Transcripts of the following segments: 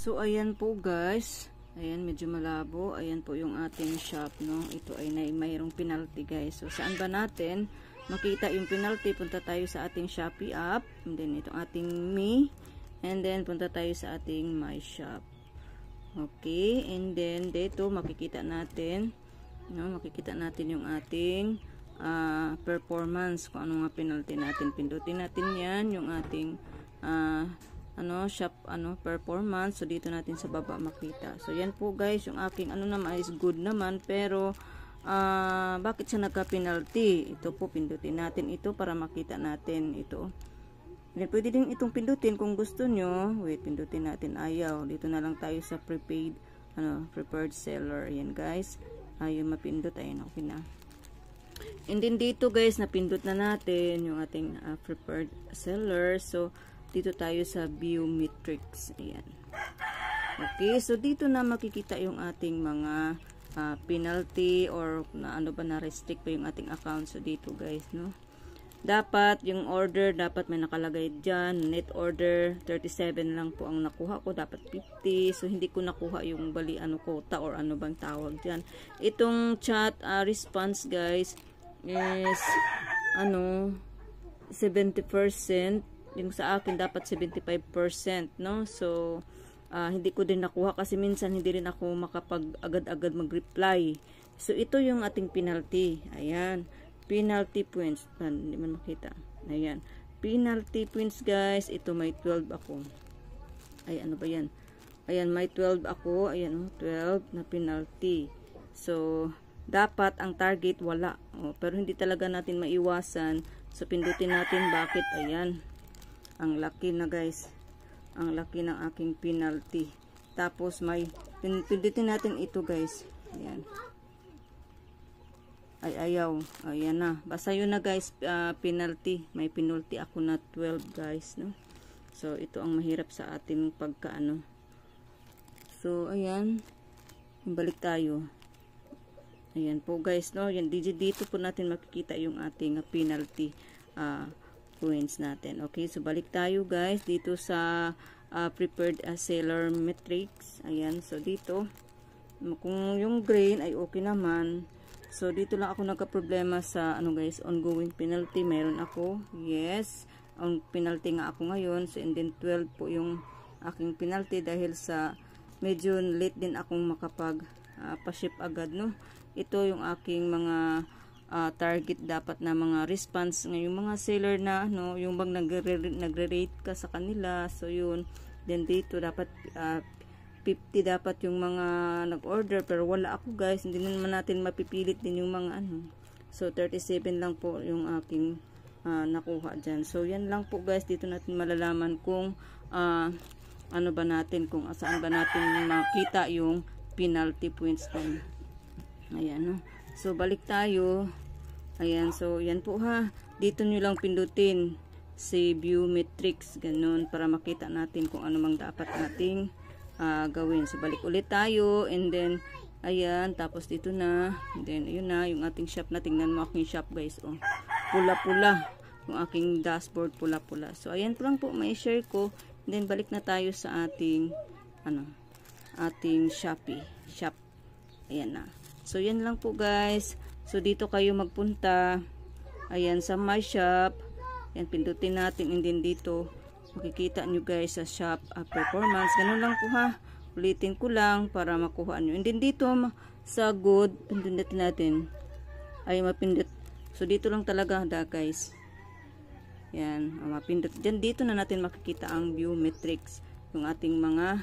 So, ayan po guys. Ayan, medyo malabo. Ayan po yung ating shop, no? Ito ay mayroong penalty guys. So, saan ba natin makita yung penalty? Punta tayo sa ating Shopee app. And then, itong ating Me. And then, punta tayo sa ating My Shop. Okay. And then, dito, makikita natin, no? Makikita natin yung ating performance. Kung ano nga penalty natin. Pindutin natin yan. Yung ating shop performance. So dito natin sa baba makita. So yan po guys, yung aking naman is good naman, pero bakit siya nagka-penalty? Ito po, pindutin natin ito para makita natin ito. Then, pwede din itong pindutin kung gusto nyo. Wait, pindutin natin ayaw. Dito na lang tayo sa prepaid prepared seller. Yan guys. Ayaw mapindot. Ayan, okay na. And then dito guys, napindot na natin yung ating prepared seller. So dito tayo sa view metrics. Ayan. Okay, so dito na makikita yung ating mga penalty or na restrict pa yung ating account. So dito guys, no. Dapat yung order dapat may nakalagay diyan. Net order 37 lang po ang nakuha ko, dapat 50. So hindi ko nakuha yung bali quota or ano bang tawag diyan. Itong chat response guys is 70%. Yung sa akin dapat 75%, no? So hindi ko din nakuha kasi minsan hindi rin ako makapag agad-agad mag-reply. So ito yung ating penalty. Ayan, penalty points. Hindi man makita. Ayan, penalty points guys. Ito may 12 ako. Ay, ano ba yan? Ayan, may 12 ako. Ayan, 12 na penalty. So dapat ang target wala. Pero hindi talaga natin maiwasan. So pindutin natin bakit. Ayan, ang laki na guys. Ang laki ng aking penalty. Tapos may pindutin natin ito guys. Ayan. Ay, ayaw. Ayan na. Basta yun na guys, penalty. May penalty ako na 12 guys, no? So ito ang mahirap sa ating pagkaano. So ayan. Balik tayo. Ayan po guys, no? Yan, dito po natin makikita yung ating penalty points natin. Okay, so balik tayo guys dito sa prepared seller metrics. Ayan, so dito kung yung grain ay okay naman. So dito lang ako nagka-problema sa guys, ongoing penalty. Meron ako, yes, ang penalty nga ako ngayon. So and then 12 po yung aking penalty dahil sa medyo late din akong makapag pa-ship agad, no? Ito yung aking mga target dapat na mga response ngayong mga seller na yung bang nagre-rate ka sa kanila. So yun, then dito dapat 50 dapat yung mga nag-order, pero wala ako guys. Hindi naman natin mapipilit din yung mga so 37 lang po yung aking nakuha dyan. So yan lang po guys, dito natin malalaman kung ba natin, kung saan ba natin makita yung penalty points din. Ayan, no? So balik tayo. Ayan, so yan po ha. Dito nyo lang pindutin si view metrics, ganun, para makita natin kung ano mang dapat nating gawin. So balik ulit tayo, and then ayan, tapos dito na, and then ayun na yung ating shop na. Tingnan mo aking shop guys, oh, pula-pula yung aking dashboard, pula-pula. So ayan po lang po may share ko. And then balik na tayo sa ating ating Shopee shop. Ayan na. So yan lang po guys. So dito kayo magpunta. Ayan, sa My Shop. Ayan, pindutin natin, and then dito makikita nyo guys sa shop performance. Ganun lang po ha. Ulitin ko lang para makuha nyo. And then dito sa good, pindutin natin. Ay, mapindot. So dito lang talaga guys. Yan, mapindot. Diyan dito na natin makikita ang view metrics. Yung ating mga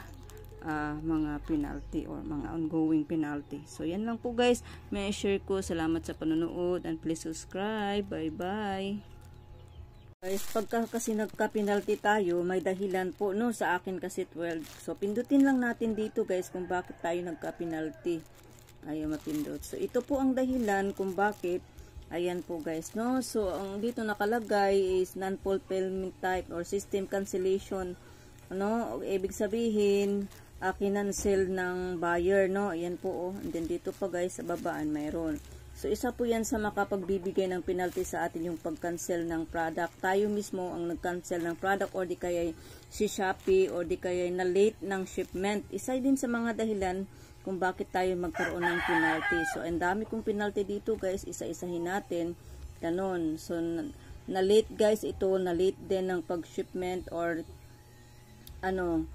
penalty or mga ongoing penalty. So yan lang po guys, may share ko. Salamat sa panonood, and please subscribe. Bye bye guys. Pagka kasi nagka-penalty tayo, may dahilan po, no? Sa akin kasi 12. So pindutin lang natin dito guys kung bakit tayo nagka-penalty. Ayaw mapindot. So ito po ang dahilan kung bakit. Ayan po guys, no? So ang dito nakalagay is non-fulfillment type or system cancellation. Ibig sabihin kinancel ng buyer, no? Ayan po, oh. And then dito pa guys sa babaan mayroon. So, isa po yan sa makapagbibigay ng penalty sa atin yung pag-cancel ng product. Tayo mismo ang nag-cancel ng product or di kaya si Shopee or di kaya na late ng shipment. Isa din sa mga dahilan kung bakit tayo magkaroon ng penalty. So, ang dami kong penalty dito guys, isa-isahin natin. Ganon. So, na late guys, ito na late din ng pag-shipment or ano,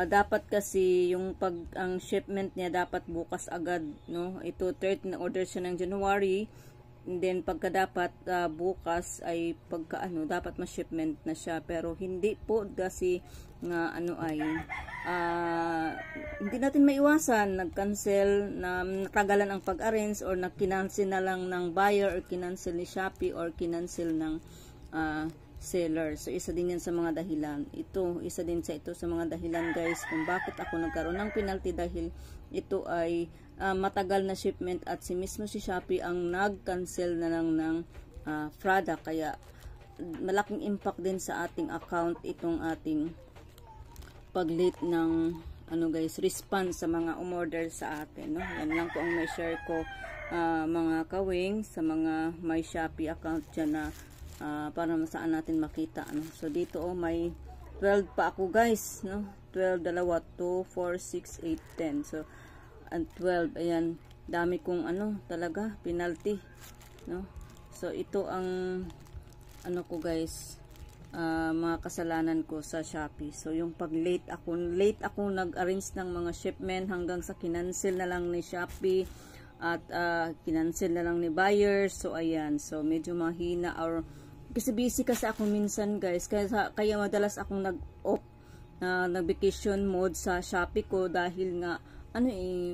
dapat kasi yung ang shipment niya dapat bukas agad, no? Ito 30 na order siya ng January, and then pagka dapat bukas ay pagka dapat ma-shipment na siya, pero hindi po kasi nga hindi natin maiwasan nag-cancel na natagalan ang pag-arrange or na-cancel na lang ng buyer or kinancel ni Shopee or kinancel ng seller. So, isa din yan sa mga dahilan. Isa din sa mga dahilan guys kung bakit ako nagkaroon ng penalty, dahil ito ay matagal na shipment at si mismo si Shopee ang nag-cancel na lang ng product. Kaya, malaking impact din sa ating account itong ating pag-late ng guys, response sa mga umorder sa atin. No? Yan lang po ang may share ko mga kawing sa mga may Shopee account dyan na para saan natin makita, So dito may 12 pa ako guys, no? 12, 2, 4, 6, 8, 10. So and 12, ayan, dami kong talaga penalty, no? So ito ang ko guys, mga kasalanan ko sa Shopee. So yung pag late ako nag-arrange ng mga shipment hanggang sa kinancel na lang ni Shopee at kinancel na lang ni buyer. So ayan, so medyo mahina or kasi busy kasi ako minsan guys, kaya madalas akong nag-off nag-vacation mode sa Shopee ko dahil nga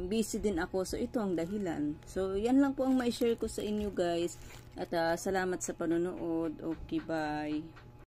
busy din ako. So ito ang dahilan. So yan lang po ang mai-share ko sa inyo guys, at salamat sa panonood. Okay, bye.